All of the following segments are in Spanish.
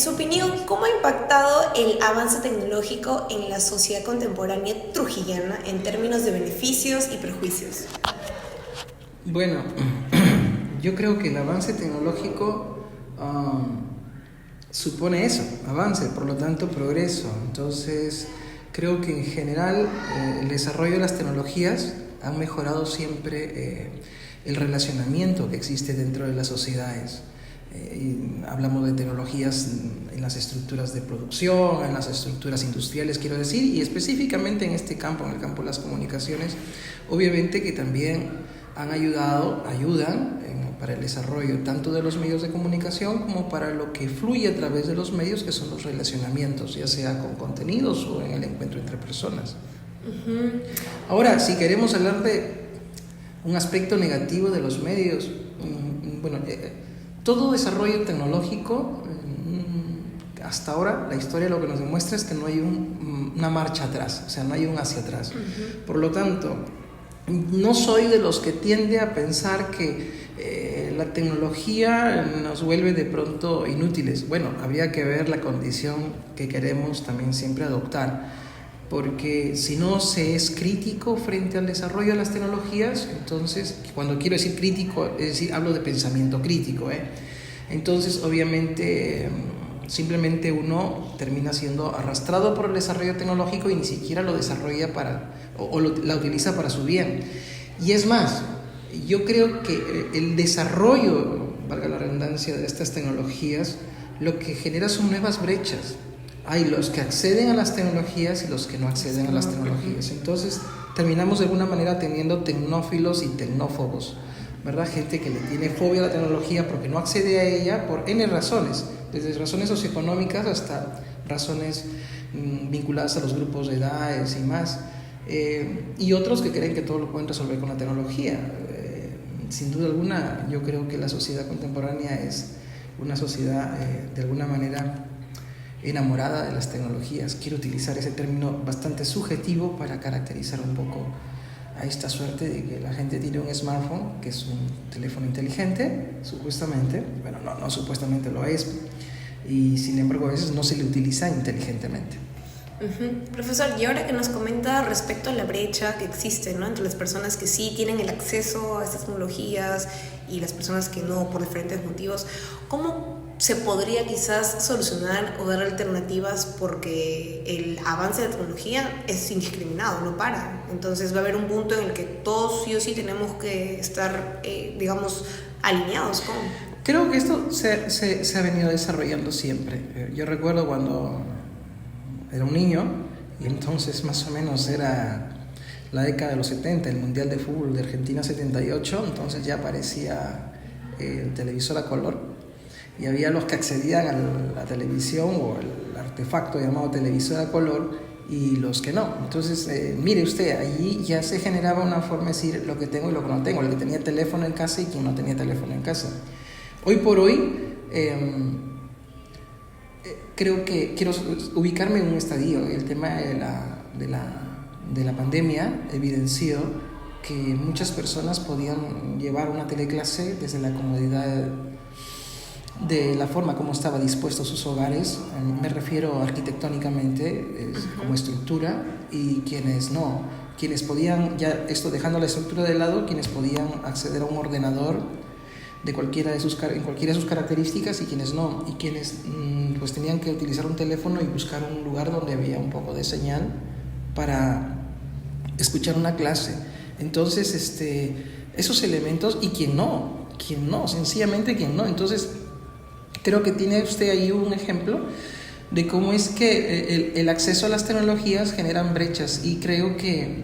su opinión, ¿cómo ha impactado el avance tecnológico en la sociedad contemporánea trujillana en términos de beneficios y prejuicios? Bueno, yo creo que el avance tecnológico supone eso, avance, por lo tanto progreso. Entonces, creo que en general el desarrollo de las tecnologías ha mejorado siempre el relacionamiento que existe dentro de las sociedades. Hablamos de tecnologías en las estructuras de producción, en las estructuras industriales, quiero decir, y específicamente en este campo, en el campo de las comunicaciones, obviamente que también ayudan para el desarrollo tanto de los medios de comunicación como para lo que fluye a través de los medios, que son los relacionamientos, ya sea con contenidos o en el encuentro entre personas. Ahora, si queremos hablar de un aspecto negativo de los medios, bueno, todo desarrollo tecnológico, hasta ahora la historia lo que nos demuestra es que no hay una marcha atrás, o sea, no hay un hacia atrás. Por lo tanto, no soy de los que tiende a pensar que la tecnología nos vuelve de pronto inútiles. Bueno, habría que ver la condición que queremos también siempre adoptar, porque si no se es crítico frente al desarrollo de las tecnologías, entonces, cuando quiero decir crítico, es decir, hablo de pensamiento crítico, entonces obviamente simplemente uno termina siendo arrastrado por el desarrollo tecnológico y ni siquiera lo desarrolla la utiliza para su bien. Y es más, yo creo que el desarrollo, valga la redundancia, de estas tecnologías, lo que genera son nuevas brechas. Hay los que acceden a las tecnologías y los que no acceden a las tecnologías. Entonces terminamos de alguna manera teniendo tecnófilos y tecnófobos, ¿verdad? Gente que le tiene fobia a la tecnología porque no accede a ella por N razones, desde razones socioeconómicas hasta razones vinculadas a los grupos de edades y más. Y otros que creen que todo lo pueden resolver con la tecnología. Sin duda alguna, yo creo que la sociedad contemporánea es una sociedad de alguna manera enamorada de las tecnologías. Quiero utilizar ese término bastante subjetivo para caracterizar un poco a esta suerte de que la gente tiene un smartphone, que es un teléfono inteligente, supuestamente. Bueno, no supuestamente lo es, y sin embargo a veces no se le utiliza inteligentemente. Profesor, y ahora que nos comenta respecto a la brecha que existe, ¿no?, entre las personas que sí tienen el acceso a estas tecnologías y las personas que no, por diferentes motivos, ¿cómo se podría quizás solucionar o dar alternativas? Porque el avance de la tecnología es indiscriminado, no para. Entonces va a haber un punto en el que todos sí o sí tenemos que estar, digamos, alineados con... Creo que esto se ha venido desarrollando siempre. Yo recuerdo cuando era un niño, y entonces más o menos era la década de los 70, el Mundial de Fútbol de Argentina 78, entonces ya aparecía el televisor a color, y había los que accedían a la televisión o el artefacto llamado televisor a color y los que no. Entonces, mire usted, allí ya se generaba una forma de decir lo que tengo y lo que no tengo, el que tenía teléfono en casa y quien no tenía teléfono en casa. Hoy por hoy, creo que quiero ubicarme en un estadio. El tema de la pandemia evidenció que muchas personas podían llevar una teleclase desde la comodidad de la forma como estaba dispuesto sus hogares. Me refiero arquitectónicamente, como estructura, y quienes no, quienes podían, ya esto dejando la estructura de lado, quienes podían acceder a un ordenador en cualquiera de sus características, y quienes no, y quienes pues tenían que utilizar un teléfono y buscar un lugar donde había un poco de señal para escuchar una clase. Entonces esos elementos, y quien no, sencillamente quien no. Entonces creo que tiene usted ahí un ejemplo de cómo es que el acceso a las tecnologías generan brechas, y creo que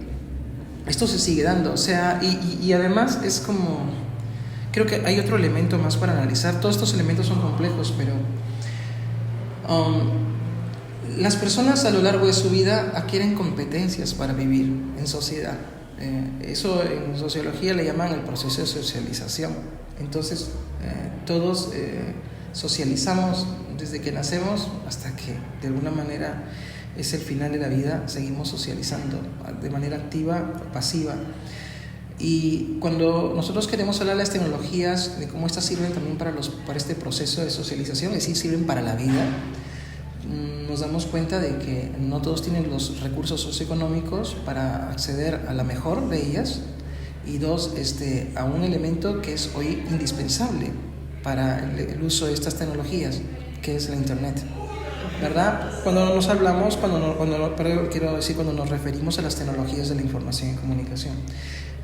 esto se sigue dando. O sea, y además es como... Creo que hay otro elemento más para analizar. Todos estos elementos son complejos, pero las personas a lo largo de su vida adquieren competencias para vivir en sociedad. Eso en sociología le llaman el proceso de socialización. Entonces, todos socializamos desde que nacemos hasta que de alguna manera es el final de la vida, seguimos socializando de manera activa o pasiva. Y cuando nosotros queremos hablar de las tecnologías, de cómo estas sirven también para este proceso de socialización, es decir, sirven para la vida, nos damos cuenta de que no todos tienen los recursos socioeconómicos para acceder a la mejor de ellas, y dos, a un elemento que es hoy indispensable para el uso de estas tecnologías, que es la Internet, ¿verdad? Cuando nos hablamos, quiero decir, cuando nos referimos a las tecnologías de la información y comunicación.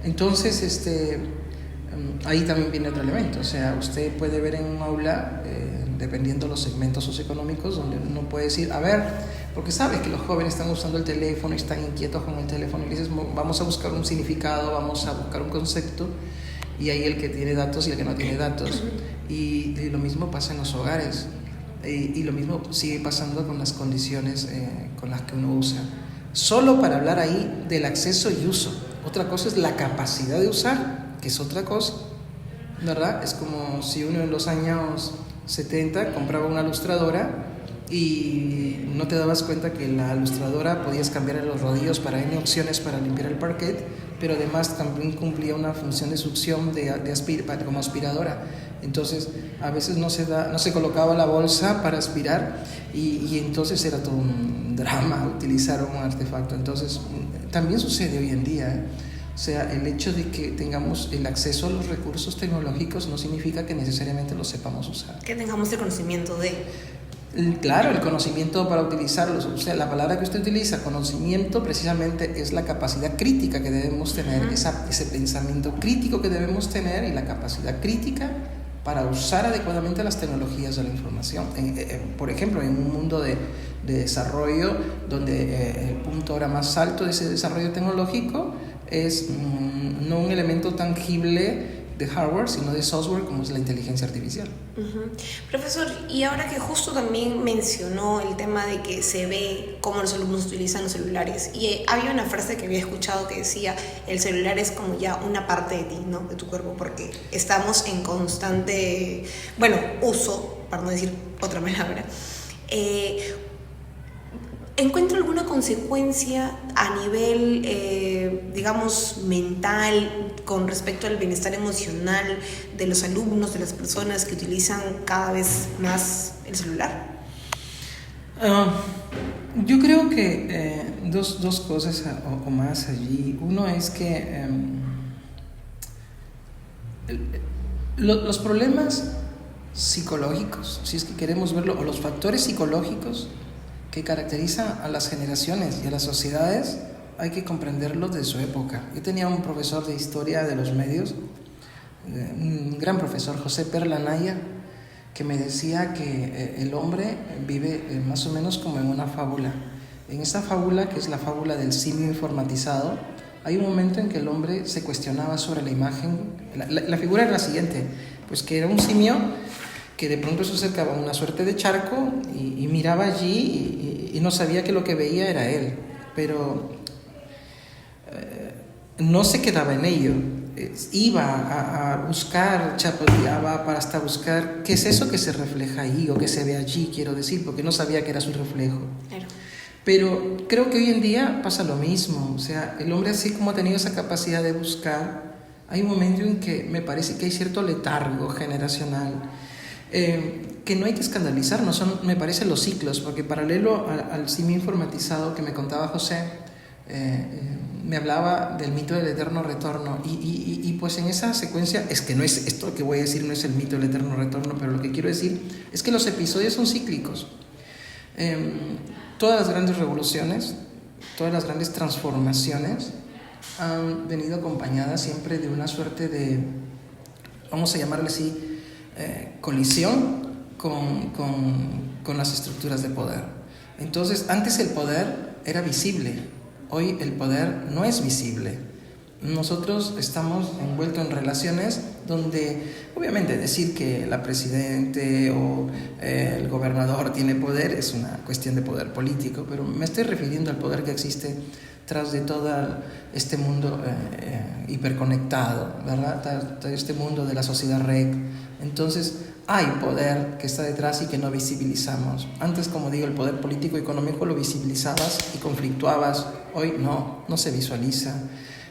Entonces, ahí también viene otro elemento. O sea, usted puede ver en un aula, dependiendo de los segmentos socioeconómicos, donde uno puede decir, a ver, porque sabes que los jóvenes están usando el teléfono y están inquietos con el teléfono, y le dices, vamos a buscar un significado, vamos a buscar un concepto, y hay el que tiene datos y el que no tiene datos. Y lo mismo pasa en los hogares, y lo mismo sigue pasando con las condiciones con las que uno usa. Solo para hablar ahí del acceso y uso. Otra cosa es la capacidad de usar, que es otra cosa, ¿verdad? Es como si uno en los años 70 compraba una lustradora y no te dabas cuenta que la lustradora podías cambiar los rodillos para N opciones para limpiar el parquet, pero además también cumplía una función de succión como aspiradora. Entonces a veces no se colocaba la bolsa para aspirar, y entonces era todo un drama utilizar un artefacto. Entonces también sucede hoy en día, O sea, el hecho de que tengamos el acceso a los recursos tecnológicos no significa que necesariamente los sepamos usar. Que tengamos el conocimiento de... Claro, el conocimiento para utilizarlos. O sea, la palabra que usted utiliza, conocimiento, precisamente es la capacidad crítica que debemos tener, ese pensamiento crítico que debemos tener, y la capacidad crítica para usar adecuadamente las tecnologías de la información. Por ejemplo, en un mundo de desarrollo donde el punto ahora más alto de ese desarrollo tecnológico es no un elemento tangible de hardware, sino de software, como es la inteligencia artificial. Profesor, y ahora que justo también mencionó el tema de que se ve cómo los alumnos utilizan los celulares, y había una frase que había escuchado que decía, el celular es como ya una parte de ti, ¿no? De tu cuerpo, porque estamos en constante, uso, para no decir otra palabra. ¿Encuentra alguna consecuencia a nivel, digamos, mental con respecto al bienestar emocional de los alumnos, de las personas que utilizan cada vez más el celular? Yo creo que dos cosas o más allí. Uno es que los problemas psicológicos, si es que queremos verlo, o los factores psicológicos que caracterizan a las generaciones y a las sociedades, hay que comprenderlos de su época. Yo tenía un profesor de historia de los medios, un gran profesor, José Perla Naya, que me decía que el hombre vive más o menos como en una fábula. En esa fábula, que es la fábula del simio informatizado, hay un momento en que el hombre se cuestionaba sobre la imagen. La figura era la siguiente, pues que era un simio que de pronto se acercaba a una suerte de charco y miraba allí y no sabía que lo que veía era él, pero no se quedaba en ello, iba a buscar, chapoteaba para hasta buscar qué es eso que se refleja ahí o que se ve allí, quiero decir, porque no sabía que era su reflejo. Claro. Pero creo que hoy en día pasa lo mismo. O sea, el hombre, así como ha tenido esa capacidad de buscar, hay un momento en que me parece que hay cierto letargo generacional, que no hay que escandalizarnos, me parecen los ciclos, porque paralelo al simio informatizado que me contaba José, me hablaba del mito del eterno retorno, y pues en esa secuencia, es que no es esto que voy a decir, no es el mito del eterno retorno, pero lo que quiero decir es que los episodios son cíclicos. Todas las grandes revoluciones, todas las grandes transformaciones han venido acompañadas siempre de una suerte de, vamos a llamarle así, colisión con las estructuras de poder. Entonces, antes el poder era visible, hoy el poder no es visible. Nosotros estamos envueltos en relaciones donde, obviamente, decir que la presidente o el gobernador tiene poder es una cuestión de poder político, pero me estoy refiriendo al poder que existe tras de todo este mundo hiperconectado, ¿verdad? Tras este mundo de la sociedad REC. Entonces, hay poder que está detrás y que no visibilizamos. Antes, como digo, el poder político y económico lo visibilizabas y conflictuabas. Hoy no se visualiza.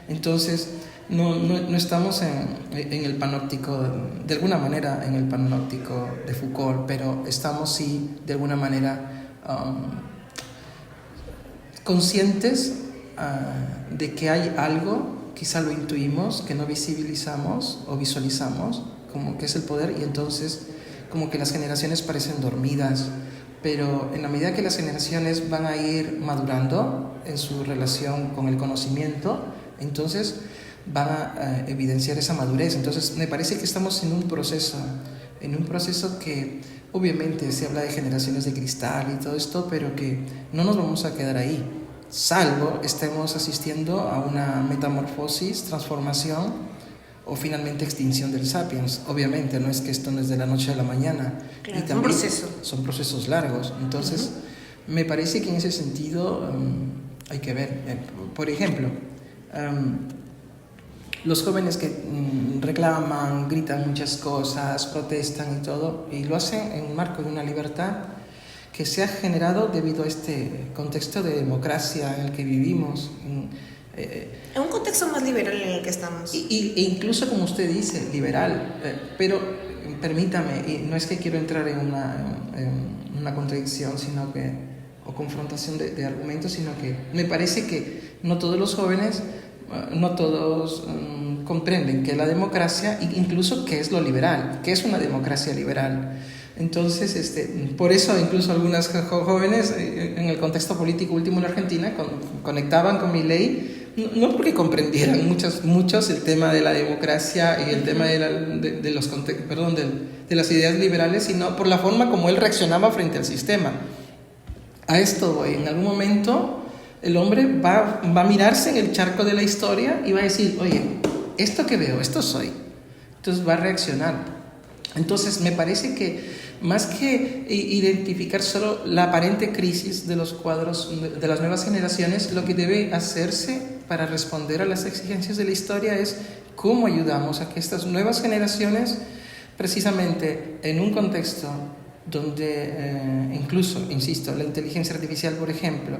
Entonces, no estamos en el panóptico, de alguna manera en el panóptico de Foucault, pero estamos sí, de alguna manera, conscientes de que hay algo, quizá lo intuimos, que no visibilizamos o visualizamos, como que es el poder, y entonces como que las generaciones parecen dormidas, pero en la medida que las generaciones van a ir madurando en su relación con el conocimiento, entonces van a evidenciar esa madurez. Entonces me parece que estamos en un proceso que obviamente se habla de generaciones de cristal y todo esto, pero que no nos vamos a quedar ahí, salvo estemos asistiendo a una metamorfosis, transformación o finalmente extinción del sapiens. Obviamente no es que esto no es de la noche a la mañana, claro, y también son procesos largos. Entonces me parece que en ese sentido hay que ver, por ejemplo, los jóvenes que reclaman, gritan muchas cosas, protestan y todo, y lo hacen en un marco de una libertad que se ha generado debido a este contexto de democracia en el que vivimos, en un contexto más liberal en el que estamos. E incluso, como usted dice, liberal, pero permítame, y no es que quiero entrar en una contradicción o confrontación de argumentos, sino que me parece que no todos los jóvenes, no todos comprenden qué es la democracia e incluso qué es lo liberal, qué es una democracia liberal. Entonces, por eso incluso algunas jóvenes en el contexto político último en la Argentina conectaban con Milei, no porque comprendieran muchos el tema de la democracia y el tema de las ideas liberales, sino por la forma como él reaccionaba frente al sistema. A esto voy. En algún momento el hombre va a mirarse en el charco de la historia y va a decir, oye, esto que veo, esto soy. Entonces va a reaccionar. Entonces me parece que más que identificar solo la aparente crisis de los cuadros de las nuevas generaciones, lo que debe hacerse para responder a las exigencias de la historia es cómo ayudamos a que estas nuevas generaciones, precisamente en un contexto donde incluso, insisto, la inteligencia artificial, por ejemplo,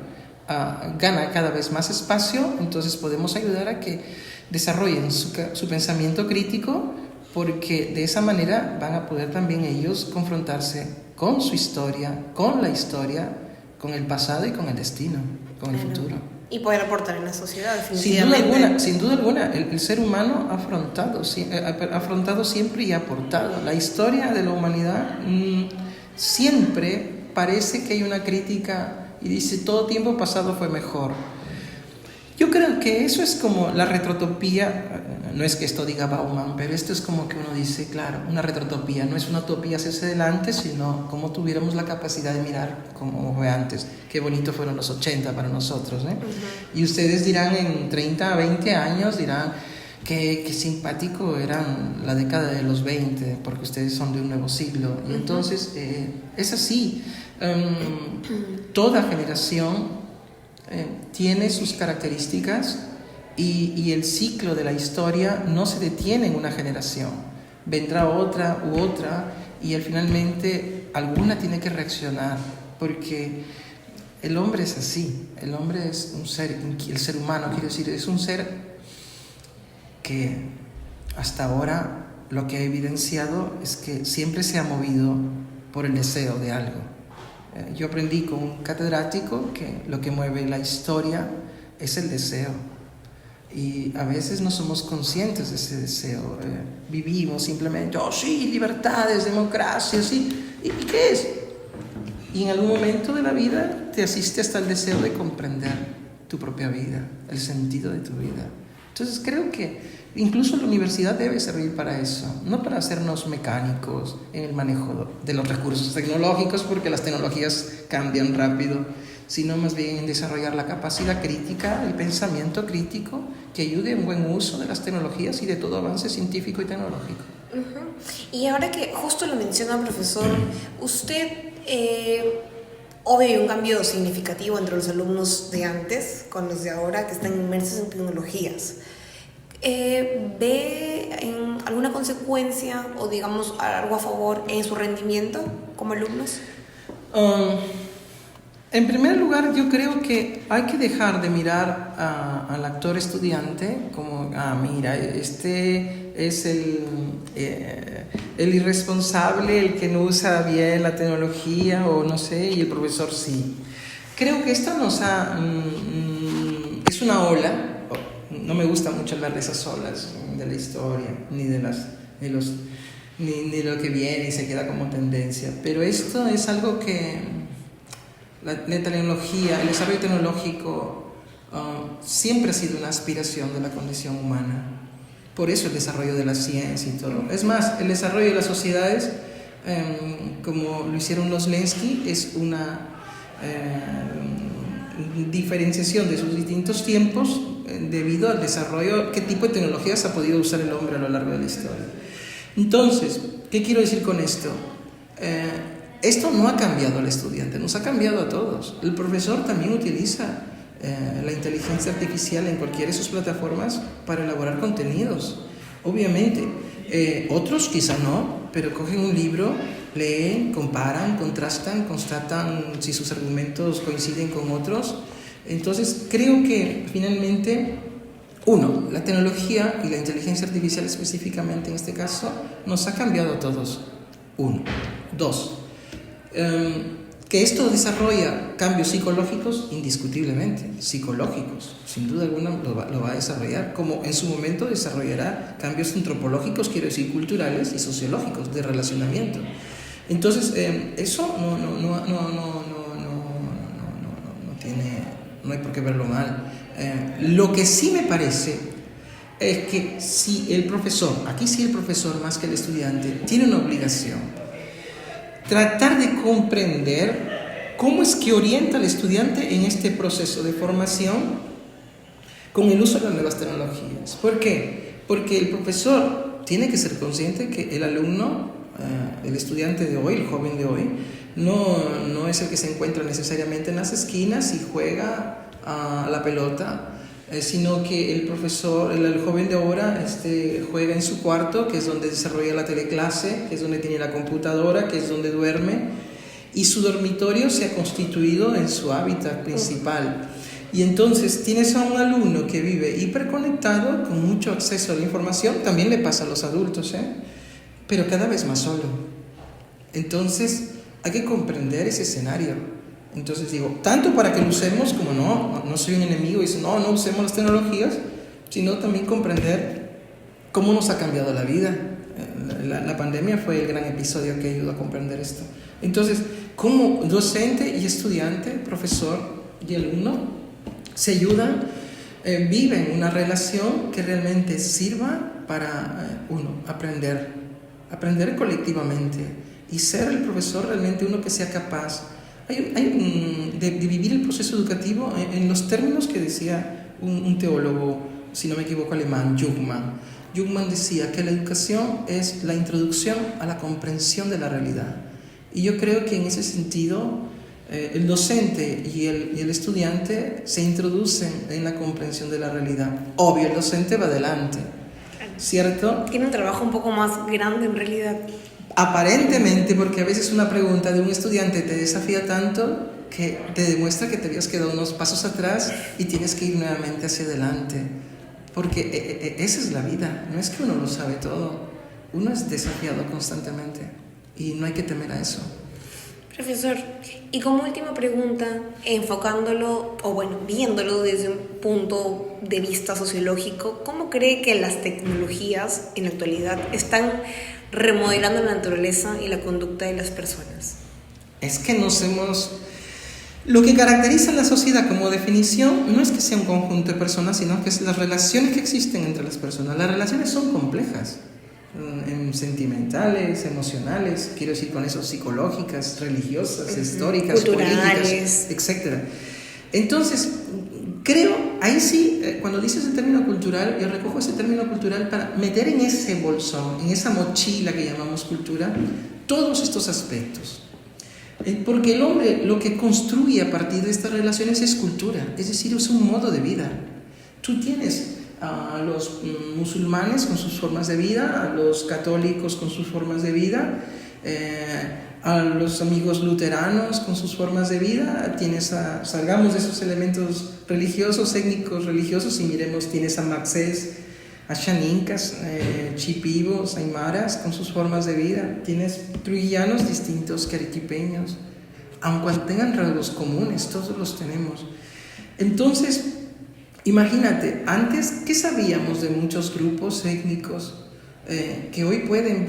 gana cada vez más espacio, entonces podemos ayudar a que desarrollen su pensamiento crítico, porque de esa manera van a poder también ellos confrontarse con su historia, con la historia, con el pasado y con el destino, con el futuro. Y poder aportar en la sociedad, definitivamente. Sin duda alguna, el ser humano ha afrontado siempre y ha aportado. La historia de la humanidad siempre parece que hay una crítica y dice todo tiempo pasado fue mejor. Yo creo que eso es como la retrotopía, no es que esto diga Bauman, pero esto es como que uno dice, claro, una retrotopía, no es una utopía hacia adelante, sino como tuviéramos la capacidad de mirar como fue antes. Qué bonito fueron los 80 para nosotros, ¿eh? Y ustedes dirán en 30, 20 años, dirán qué simpático eran la década de los 20, porque ustedes son de un nuevo siglo. Y entonces, es así, toda generación tiene sus características y el ciclo de la historia no se detiene en una generación. Vendrá otra u otra y finalmente alguna tiene que reaccionar, porque el hombre es así. El hombre es un ser, el ser humano, quiero decir, es un ser que hasta ahora lo que ha evidenciado es que siempre se ha movido por el deseo de algo. Yo aprendí con un catedrático que lo que mueve la historia es el deseo, y a veces no somos conscientes de ese deseo. Vivimos simplemente, sí, libertades, democracia, sí, ¿y qué es? Y en algún momento de la vida te asiste hasta el deseo de comprender tu propia vida, el sentido de tu vida. Entonces creo que incluso la universidad debe servir para eso, no para hacernos mecánicos en el manejo de los recursos tecnológicos, porque las tecnologías cambian rápido, sino más bien en desarrollar la capacidad crítica, el pensamiento crítico, que ayude a un buen uso de las tecnologías y de todo avance científico y tecnológico. Y ahora que justo lo menciona, profesor, usted, obvio hay un cambio significativo entre los alumnos de antes con los de ahora que están inmersos en tecnologías. ¿Ve alguna consecuencia o digamos algo a favor en su rendimiento como alumnos? En primer lugar, yo creo que hay que dejar de mirar al actor estudiante como, mira, este es el irresponsable, el que no usa bien la tecnología o no sé, y el profesor sí. Creo que esto es una ola. No me gusta mucho hablar de esas olas de la historia, ni de lo que viene y se queda como tendencia, pero esto es algo que la tecnología, el desarrollo tecnológico siempre ha sido una aspiración de la condición humana. Por eso el desarrollo de la ciencia y todo. Es más, el desarrollo de las sociedades, como lo hicieron los Lenski, es una diferenciación de sus distintos tiempos debido al desarrollo, qué tipo de tecnologías ha podido usar el hombre a lo largo de la historia. Entonces, ¿qué quiero decir con esto? Esto no ha cambiado al estudiante, nos ha cambiado a todos. El profesor también utiliza la inteligencia artificial en cualquiera de sus plataformas para elaborar contenidos. Obviamente, otros quizá no, pero cogen un libro, leen, comparan, contrastan, constatan si sus argumentos coinciden con otros. Entonces, creo que finalmente, uno, la tecnología y la inteligencia artificial específicamente en este caso nos ha cambiado a todos. Uno. Dos, que esto desarrolla cambios psicológicos, indiscutiblemente, psicológicos, sin duda alguna lo va a desarrollar, como en su momento desarrollará cambios antropológicos, quiero decir, culturales y sociológicos, de relacionamiento. Entonces, eso no hay por qué verlo mal. Lo que sí me parece es que si el profesor, aquí sí el profesor más que el estudiante, tiene una obligación, tratar de comprender cómo es que orienta al estudiante en este proceso de formación con el uso de las nuevas tecnologías. ¿Por qué? Porque el profesor tiene que ser consciente que el alumno, el estudiante de hoy, el joven de hoy, no es el que se encuentra necesariamente en las esquinas y juega a la pelota, sino que el profesor, el joven de ahora juega en su cuarto, que es donde desarrolla la teleclase, que es donde tiene la computadora, que es donde duerme, y su dormitorio se ha constituido en su hábitat principal. Y entonces tienes a un alumno que vive hiperconectado, con mucho acceso a la información, también le pasa a los adultos, pero cada vez más solo. Entonces hay que comprender ese escenario. Entonces digo, tanto para que lo usemos, como no soy un enemigo y dice, no usemos las tecnologías, sino también comprender cómo nos ha cambiado la vida. La pandemia fue el gran episodio que ayudó a comprender esto. Entonces, como docente y estudiante, profesor y alumno, se ayudan, viven una relación que realmente sirva para, aprender colectivamente y ser el profesor realmente uno que sea capaz de vivir el proceso educativo en los términos que decía un teólogo, si no me equivoco, alemán, Jungmann. Jungmann decía que la educación es la introducción a la comprensión de la realidad. Y yo creo que en ese sentido el docente y el estudiante se introducen en la comprensión de la realidad. Obvio, el docente va adelante, ¿cierto? Tiene un trabajo un poco más grande en realidad. Aparentemente, porque a veces una pregunta de un estudiante te desafía tanto que te demuestra que te habías quedado unos pasos atrás y tienes que ir nuevamente hacia adelante. Porque esa es la vida, no es que uno lo sabe todo, uno es desafiado constantemente y no hay que temer a eso. Profesor, y como última pregunta, enfocándolo, viéndolo desde un punto de vista sociológico, ¿cómo cree que las tecnologías en la actualidad están remodelando la naturaleza y la conducta de las personas? Es que lo que caracteriza a la sociedad como definición no es que sea un conjunto de personas, sino que es las relaciones que existen entre las personas. Las relaciones son complejas, sentimentales, emocionales, quiero decir con eso, psicológicas, religiosas, históricas, políticas, etc. Entonces, creo, ahí sí, cuando dices el término cultural, yo recojo ese término cultural para meter en ese bolsón, en esa mochila que llamamos cultura, todos estos aspectos. Porque el hombre lo que construye a partir de estas relaciones es cultura, es decir, es un modo de vida. Tú tienes a los musulmanes con sus formas de vida, a los católicos con sus formas de vida, A los amigos luteranos con sus formas de vida, salgamos de esos elementos religiosos, étnicos religiosos, y miremos, tienes a Maxés, a Xanincas, Chipivos, Aymaras con sus formas de vida, tienes trujillanos distintos que arequipeños, aunque tengan rasgos comunes, todos los tenemos. Entonces, imagínate, antes, ¿qué sabíamos de muchos grupos étnicos que hoy pueden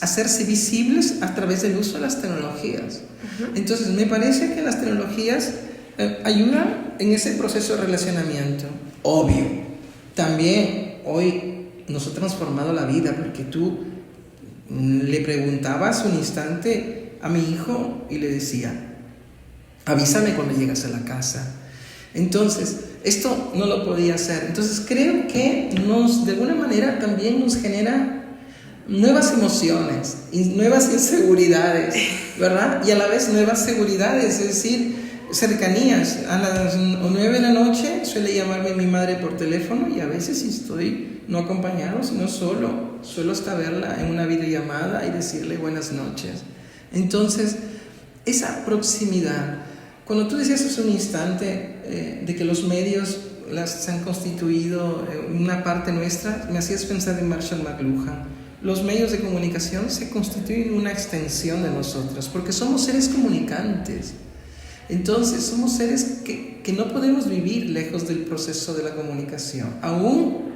hacerse visibles a través del uso de las tecnologías? Entonces, me parece que las tecnologías ayudan en ese proceso de relacionamiento. Obvio, también hoy nos ha transformado la vida, porque tú le preguntabas un instante a mi hijo y le decía, avísame cuando llegas a la casa. Entonces, esto no lo podía hacer. Entonces, creo que de alguna manera también nos genera nuevas emociones, nuevas inseguridades, ¿verdad? Y a la vez nuevas seguridades, es decir, cercanías. A las 9 de la noche suele llamarme mi madre por teléfono, y a veces, si estoy no acompañado, sino solo, suelo hasta verla en una videollamada y decirle buenas noches. Entonces, esa proximidad. Cuando tú decías hace un instante de que los medios se han constituido una parte nuestra, me hacías pensar en Marshall McLuhan. Los medios de comunicación se constituyen una extensión de nosotros, porque somos seres comunicantes. Entonces, somos seres que no podemos vivir lejos del proceso de la comunicación, aún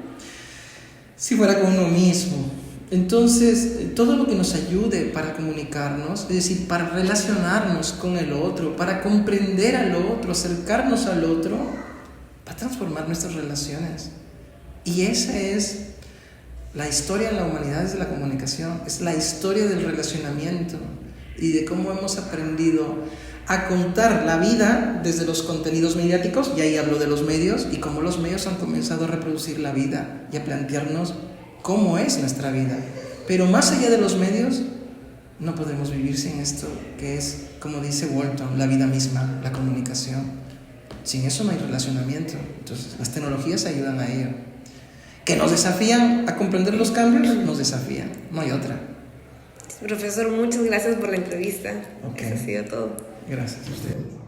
si fuera con uno mismo. Entonces, todo lo que nos ayude para comunicarnos, es decir, para relacionarnos con el otro, para comprender al otro, acercarnos al otro, va a transformar nuestras relaciones. Y esa es la historia en la humanidad, es de la comunicación, es la historia del relacionamiento y de cómo hemos aprendido a contar la vida desde los contenidos mediáticos, y ahí hablo de los medios, y cómo los medios han comenzado a reproducir la vida y a plantearnos cómo es nuestra vida. Pero más allá de los medios, no podemos vivir sin esto, que es, como dice Walton, la vida misma, la comunicación. Sin eso no hay relacionamiento. Entonces, las tecnologías ayudan a ello. ¿Que nos desafían a comprender los cambios? Nos desafían, no hay otra. Profesor, muchas gracias por la entrevista. Okay. Eso ha sido todo. Gracias a usted.